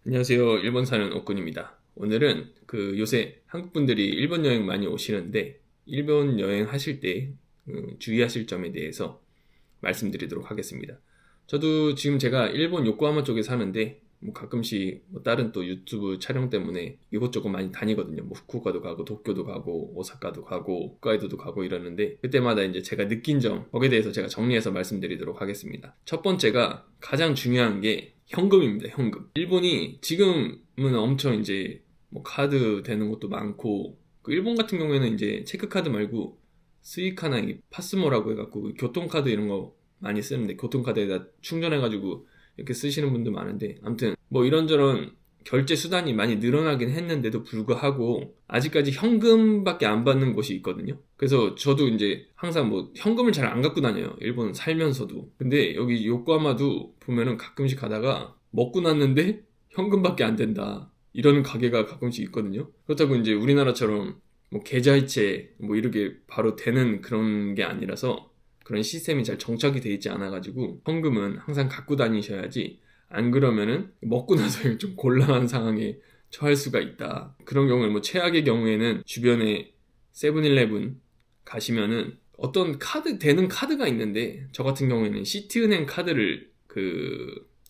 안녕하세요. 일본 사는 옥군입니다. 오늘은 요새 한국 분들이 일본 여행 많이 오시는데 일본 여행 하실 때 주의하실 점에 대해서 말씀드리도록 하겠습니다. 저도 지금 제가 일본 요코하마 쪽에 사는데 뭐 가끔씩 뭐 다른 또 유튜브 촬영 때문에 이곳저곳 많이 다니거든요. 뭐 후쿠오카도 가고 도쿄도 가고 오사카도 가고 홋카이도도 가고 이러는데 그때마다 이제 제가 느낀 점 거기에 대해서 제가 정리해서 말씀드리도록 하겠습니다. 첫 번째가 가장 중요한 게 현금입니다. 현금. 일본이 지금은 엄청 이제 뭐 카드 되는 것도 많고 그 일본 같은 경우에는 이제 체크카드 말고 스이카나 이 파스모라고 해갖고 교통카드 이런 거 많이 쓰는데 교통카드에다 충전해가지고 이렇게 쓰시는 분도 많은데 아무튼 뭐 이런저런 결제 수단이 많이 늘어나긴 했는데도 불구하고 아직까지 현금밖에 안 받는 곳이 있거든요. 그래서 저도 이제 항상 뭐 현금을 잘 안 갖고 다녀요. 일본 살면서도. 근데 여기 요코하마도 보면은 가끔씩 가다가 먹고 났는데 현금밖에 안 된다. 이런 가게가 가끔씩 있거든요. 그렇다고 이제 우리나라처럼 뭐 계좌이체 뭐 이렇게 바로 되는 그런 게 아니라서 그런 시스템이 잘 정착이 돼 있지 않아가지고 현금은 항상 갖고 다니셔야지 안 그러면은 먹고 나서 좀 곤란한 상황에 처할 수가 있다. 그런 경우에 뭐 최악의 경우에는 주변에 세븐일레븐 가시면은 어떤 카드 되는 카드가 있는데 저 같은 경우에는 시티은행 카드를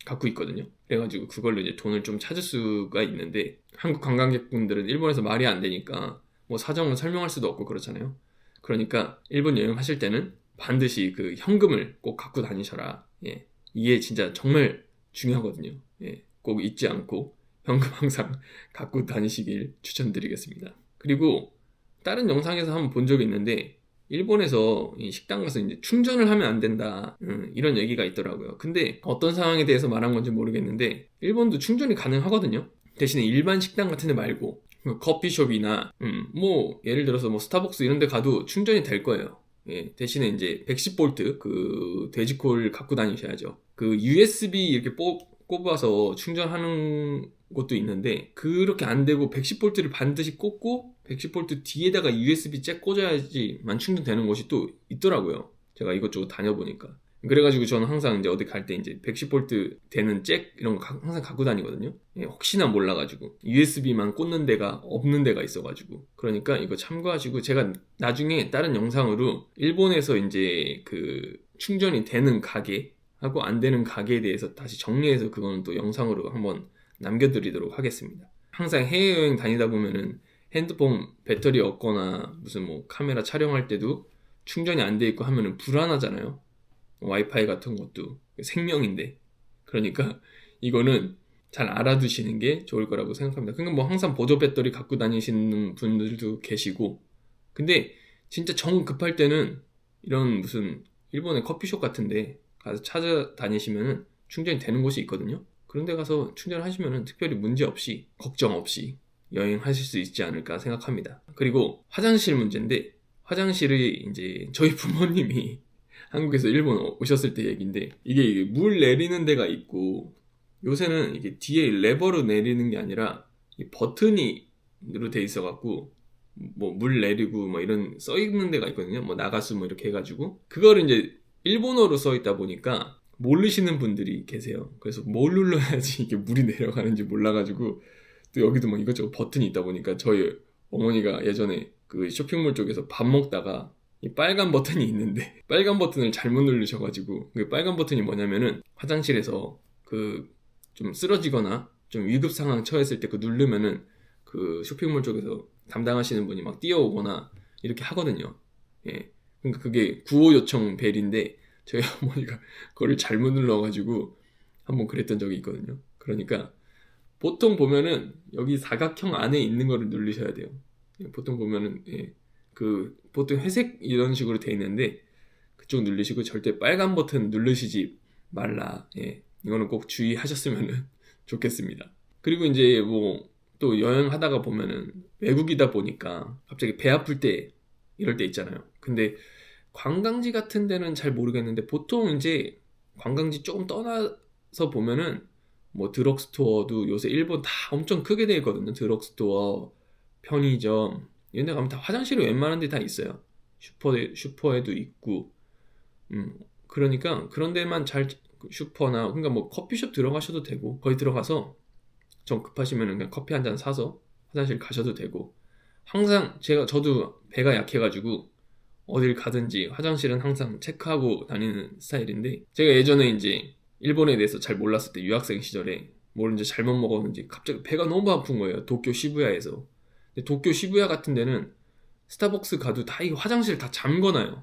갖고 있거든요. 그래가지고 그걸로 이제 돈을 좀 찾을 수가 있는데 한국 관광객분들은 일본에서 말이 안 되니까 뭐 사정을 설명할 수도 없고 그렇잖아요. 그러니까 일본 여행하실 때는 반드시 그 현금을 꼭 갖고 다니셔라. 예. 이게 진짜 정말 중요하거든요. 예. 꼭 잊지 않고 현금 항상 갖고 다니시길 추천드리겠습니다. 그리고 다른 영상에서 한번 본 적이 있는데 일본에서 이 식당 가서 이제 충전을 하면 안 된다 이런 얘기가 있더라고요. 근데 어떤 상황에 대해서 말한 건지 모르겠는데 일본도 충전이 가능하거든요. 대신에 일반 식당 같은 데 말고 커피숍이나 뭐 예를 들어서 뭐 스타벅스 이런 데 가도 충전이 될 거예요. 예, 대신에 이제 110V 그 돼지콜 갖고 다니셔야죠. 그 USB 이렇게 꼽아서 충전하는 것도 있는데 그렇게 안 되고 110V를 반드시 꽂고 110V 뒤에다가 USB 잭 꽂아야지만 충전되는 곳이 또 있더라고요. 제가 이것저것 다녀보니까. 그래가지고 저는 항상 이제 어디 갈 때 이제 110V 되는 잭 이런 거 항상 갖고 다니거든요. 예, 혹시나 몰라가지고 USB만 꽂는 데가 없는 데가 있어가지고 그러니까 이거 참고하시고 제가 나중에 다른 영상으로 일본에서 이제 그 충전이 되는 가게 하고 안 되는 가게에 대해서 다시 정리해서 그거는 또 영상으로 한번 남겨드리도록 하겠습니다. 항상 해외여행 다니다 보면은 핸드폰 배터리 없거나 무슨 뭐 카메라 촬영할 때도 충전이 안 돼 있고 하면은 불안하잖아요. 와이파이 같은 것도 생명인데 그러니까 이거는 잘 알아두시는 게 좋을 거라고 생각합니다. 그러니까 뭐 항상 보조 배터리 갖고 다니시는 분들도 계시고 근데 진짜 정 급할 때는 이런 무슨 일본의 커피숍 같은데 가서 찾아다니시면은 충전이 되는 곳이 있거든요. 그런 데 가서 충전하시면은 특별히 문제 없이 걱정 없이 여행하실 수 있지 않을까 생각합니다. 그리고 화장실 문제인데 화장실이 이제 저희 부모님이 한국에서 일본 오셨을 때 얘기인데 이게 물 내리는 데가 있고 요새는 이게 뒤에 레버로 내리는 게 아니라 이 버튼으로 돼 있어 갖고 뭐 물 내리고 뭐 이런 써 있는 데가 있거든요. 뭐 나가수 뭐 이렇게 해가지고 그거를 이제 일본어로 써 있다 보니까 모르시는 분들이 계세요. 그래서 뭘 눌러야지 이게 물이 내려가는지 몰라가지고 또 여기도 뭐 이것저것 버튼이 있다 보니까 저희 어머니가 예전에 그 쇼핑몰 쪽에서 밥 먹다가 이 빨간 버튼이 있는데 빨간 버튼을 잘못 누르셔가지고 그 빨간 버튼이 뭐냐면은 화장실에서 그 좀 쓰러지거나 좀 위급 상황 처했을 때 그 누르면은 그 쇼핑몰 쪽에서 담당하시는 분이 막 뛰어오거나 이렇게 하거든요. 예. 그러니까 그게 구호 요청 벨인데 저희 어머니가 그거를 잘못 눌러가지고 한번 그랬던 적이 있거든요. 그러니까 보통 보면은 여기 사각형 안에 있는 거를 누르셔야 돼요. 예, 보통 보면은 예, 그 보통 회색 이런 식으로 돼 있는데 그쪽 누르시고 절대 빨간 버튼 누르시지 말라. 예, 이거는 꼭 주의하셨으면 좋겠습니다. 그리고 이제 뭐 또 여행하다가 보면은 외국이다 보니까 갑자기 배 아플 때 이럴 때 있잖아요. 근데 관광지 같은 데는 잘 모르겠는데 보통 이제 관광지 조금 떠나서 보면은 뭐 드럭스토어도 요새 일본 다 엄청 크게 돼 있거든요. 드럭스토어, 편의점 이런 데 가면 다 화장실이 웬만한 데 다 있어요. 슈퍼에도 있고 그러니까 그런 데만 잘 슈퍼나 그러니까 뭐 커피숍 들어가셔도 되고 거기 들어가서 좀 급하시면 그냥 커피 한 잔 사서 화장실 가셔도 되고, 항상 저도 배가 약해가지고 어딜 가든지 화장실은 항상 체크하고 다니는 스타일인데, 제가 예전에 이제 일본에 대해서 잘 몰랐을 때 유학생 시절에 뭘 이제 잘못 먹었는지 갑자기 배가 너무 아픈 거예요. 도쿄 시부야에서. 근데 도쿄 시부야 같은 데는 스타벅스 가도 다 이거 화장실 다 잠궈놔요.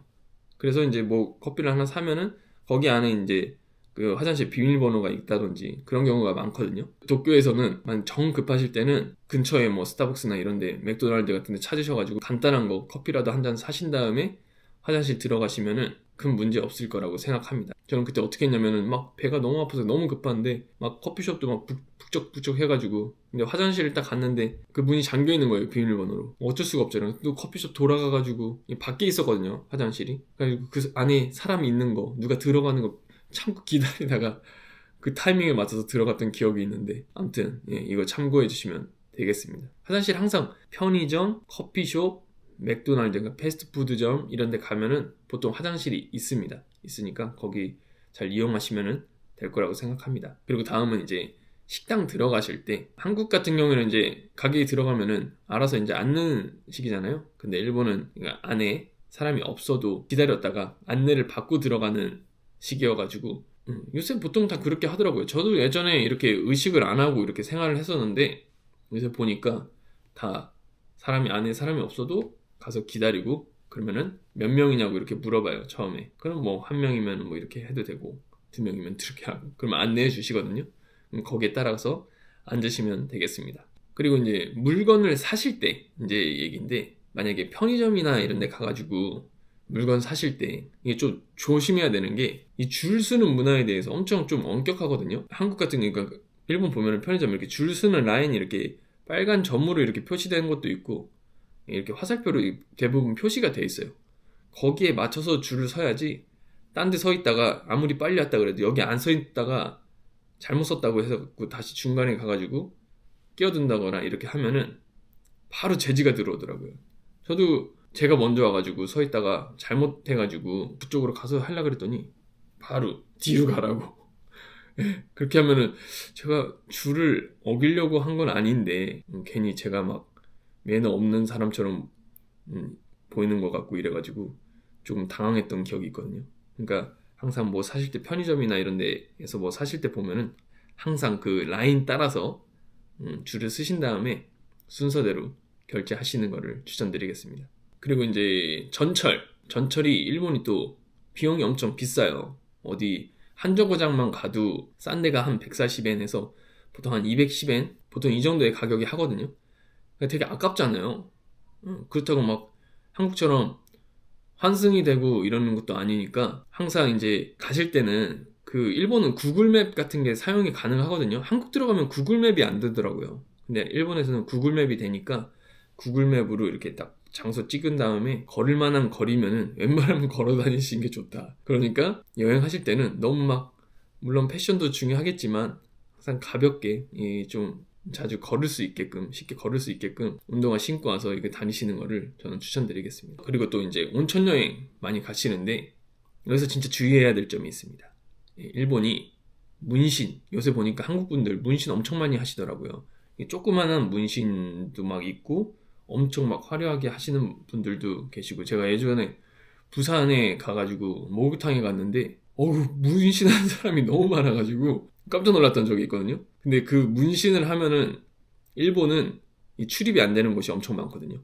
그래서 이제 뭐 커피를 하나 사면은 거기 안에 이제 그 화장실 비밀번호가 있다든지 그런 경우가 많거든요. 도쿄에서는 정 급하실 때는 근처에 뭐 스타벅스나 이런데 맥도날드 같은 데 찾으셔가지고 간단한 거 커피라도 한 잔 사신 다음에 화장실 들어가시면은 큰 문제 없을 거라고 생각합니다. 저는 그때 어떻게 했냐면은 막 배가 너무 아파서 너무 급한데 막 커피숍도 막 북적북적 해가지고, 근데 화장실을 딱 갔는데 그 문이 잠겨 있는 거예요, 비밀번호로. 어쩔 수가 없잖아요. 또 커피숍 돌아가가지고 밖에 있었거든요, 화장실이. 그래서 그 안에 사람이 있는 거, 누가 들어가는 거 참고 기다리다가 그 타이밍에 맞춰서 들어갔던 기억이 있는데, 아무튼 이거 참고해 주시면 되겠습니다. 화장실 항상 편의점, 커피숍, 맥도날드, 그러니까 패스트푸드점 이런 데 가면은 보통 화장실이 있으니까 거기 잘 이용하시면 될 거라고 생각합니다. 그리고 다음은 이제 식당 들어가실 때, 한국 같은 경우에는 이제 가게에 들어가면은 알아서 이제 앉는 식이잖아요. 근데 일본은 그러니까 안에 사람이 없어도 기다렸다가 안내를 받고 들어가는 식이어가지고 요새 보통 다 그렇게 하더라고요. 저도 예전에 이렇게 의식을 안 하고 이렇게 생활을 했었는데, 요새 보니까 다 안에 사람이 없어도 가서 기다리고, 그러면은 몇 명이냐고 이렇게 물어봐요, 처음에. 그럼 뭐 한 명이면 뭐 이렇게 해도 되고, 두 명이면 이렇게 하고, 그러면 안내해 주시거든요. 그럼 거기에 따라서 앉으시면 되겠습니다. 그리고 이제 물건을 사실 때 이제 얘기인데, 만약에 편의점이나 이런 데 가가지고 물건 사실 때 이게 좀 조심해야 되는 게, 이 줄 서는 문화에 대해서 엄청 좀 엄격하거든요. 한국 같은 경우, 그러니까 일본 보면은 편의점 이렇게 줄 서는 라인이 이렇게 빨간 점으로 이렇게 표시된 것도 있고, 이렇게 화살표로 대부분 표시가 돼 있어요. 거기에 맞춰서 줄을 서야지, 딴 데 서 있다가 아무리 빨리 왔다 그래도 여기 안 서 있다가 잘못 섰다고 해서 다시 중간에 가가지고 끼어든다거나 이렇게 하면은 바로 제지가 들어오더라고요. 저도 제가 먼저 와가지고 서 있다가 잘못해가지고 그쪽으로 가서 하려고 그랬더니 바로 뒤로 가라고. 그렇게 하면은 제가 줄을 어기려고 한 건 아닌데 괜히 제가 막 매너 없는 사람처럼 보이는 것 같고 이래가지고 조금 당황했던 기억이 있거든요. 그러니까 항상 뭐 사실 때 편의점이나 이런 데에서 뭐 사실 때 보면은 항상 그 라인 따라서 줄을 쓰신 다음에 순서대로 결제하시는 거를 추천드리겠습니다. 그리고 이제 전철이 일본이 또 비용이 엄청 비싸요. 어디 한 정거장만 가도 싼 데가 한 140엔에서 보통 한 210엔, 보통 이 정도의 가격이 하거든요. 되게 아깝잖아요. 그렇다고 막 한국처럼 환승이 되고 이러는 것도 아니니까, 항상 이제 가실 때는 그 일본은 구글맵 같은 게 사용이 가능하거든요. 한국 들어가면 구글맵이 안 되더라고요. 근데 일본에서는 구글맵이 되니까 구글맵으로 이렇게 딱 장소 찍은 다음에 걸을 만한 거리면은 웬만하면 걸어 다니시는 게 좋다. 그러니까 여행하실 때는 너무 막, 물론 패션도 중요하겠지만 항상 가볍게 좀 자주 걸을 수 있게끔, 쉽게 걸을 수 있게끔 운동화 신고 와서 이렇게 다니시는 거를 저는 추천드리겠습니다. 그리고 또 이제 온천 여행 많이 가시는데 여기서 진짜 주의해야 될 점이 있습니다. 일본이 문신, 요새 보니까 한국 분들 문신 엄청 많이 하시더라고요. 조그만한 문신도 막 있고 엄청 막 화려하게 하시는 분들도 계시고, 제가 예전에 부산에 가가지고 목욕탕에 갔는데 문신하는 사람이 너무 많아가지고 깜짝 놀랐던 적이 있거든요. 근데 그 문신을 하면은 일본은 이 출입이 안 되는 곳이 엄청 많거든요.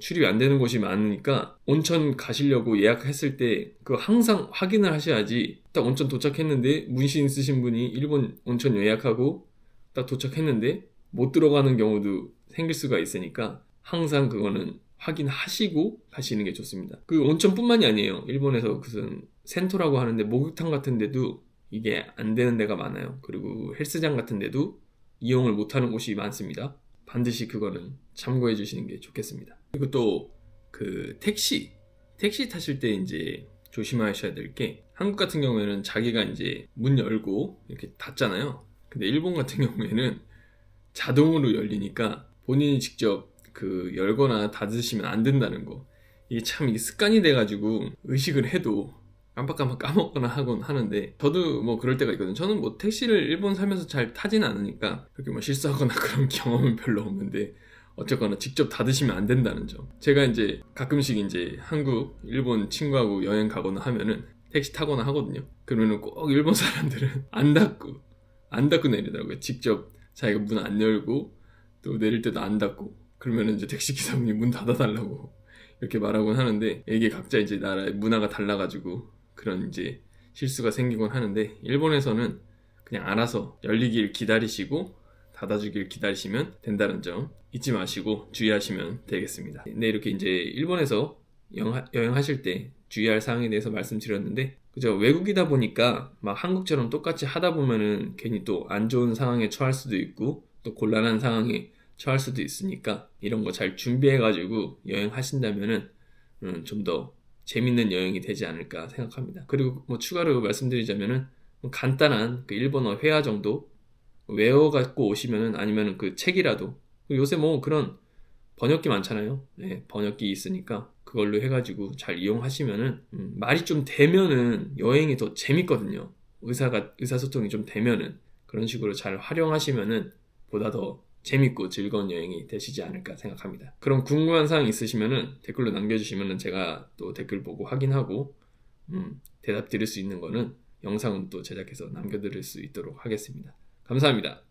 출입이 안 되는 곳이 많으니까 온천 가시려고 예약했을 때 그거 항상 확인을 하셔야지. 딱 온천 도착했는데 문신 쓰신 분이 일본 온천 예약하고 딱 도착했는데 못 들어가는 경우도 생길 수가 있으니까 항상 그거는 확인하시고 가시는 게 좋습니다. 그 온천뿐만이 아니에요. 일본에서 무슨 센토라고 하는데 목욕탕 같은 데도 이게 안 되는 데가 많아요. 그리고 헬스장 같은 데도 이용을 못하는 곳이 많습니다. 반드시 그거는 참고해 주시는 게 좋겠습니다. 그리고 또 그 택시 타실 때 이제 조심하셔야 될 게, 한국 같은 경우에는 자기가 이제 문 열고 이렇게 닫잖아요. 근데 일본 같은 경우에는 자동으로 열리니까 본인이 직접 그 열거나 닫으시면 안 된다는 거. 이게 습관이 돼가지고 의식을 해도 깜빡깜빡 까먹거나 하곤 하는데, 저도 뭐 그럴 때가 있거든요. 저는 뭐 택시를 일본 살면서 잘 타지는 않으니까 그렇게 뭐 실수하거나 그런 경험은 별로 없는데, 어쨌거나 직접 닫으시면 안 된다는 점. 제가 이제 가끔씩 이제 한국, 일본 친구하고 여행 가거나 하면은 택시 타거나 하거든요. 그러면은 꼭 일본 사람들은 안 닫고 내리더라고요. 직접 자기가 문 안 열고 또 내릴 때도 안 닫고, 그러면은 이제 택시 기사분이 문 닫아달라고 이렇게 말하곤 하는데, 이게 각자 이제 나라의 문화가 달라가지고 그런 이제 실수가 생기곤 하는데, 일본에서는 그냥 알아서 열리길 기다리시고 닫아주길 기다리시면 된다는 점 잊지 마시고 주의하시면 되겠습니다. 네, 이렇게 이제 일본에서 여행하실 때 주의할 사항에 대해서 말씀드렸는데, 그죠? 외국이다 보니까 막 한국처럼 똑같이 하다 보면은 괜히 또 안 좋은 상황에 처할 수도 있고 또 곤란한 상황에 처할 수도 있으니까, 이런 거 잘 준비해가지고 여행하신다면은 좀 더 재밌는 여행이 되지 않을까 생각합니다. 그리고 뭐 추가로 말씀드리자면은 간단한 그 일본어 회화 정도 외워갖고 오시면은, 아니면은 그 책이라도, 요새 뭐 그런 번역기 많잖아요. 네, 번역기 있으니까 그걸로 해가지고 잘 이용하시면은 말이 좀 되면은 여행이 더 재밌거든요. 의사소통이 좀 되면은 그런 식으로 잘 활용하시면은 보다 더 재밌고 즐거운 여행이 되시지 않을까 생각합니다. 그럼 궁금한 사항 있으시면은 댓글로 남겨주시면은 제가 또 댓글 보고 확인하고 대답 드릴 수 있는 거는 영상은 또 제작해서 남겨드릴 수 있도록 하겠습니다. 감사합니다.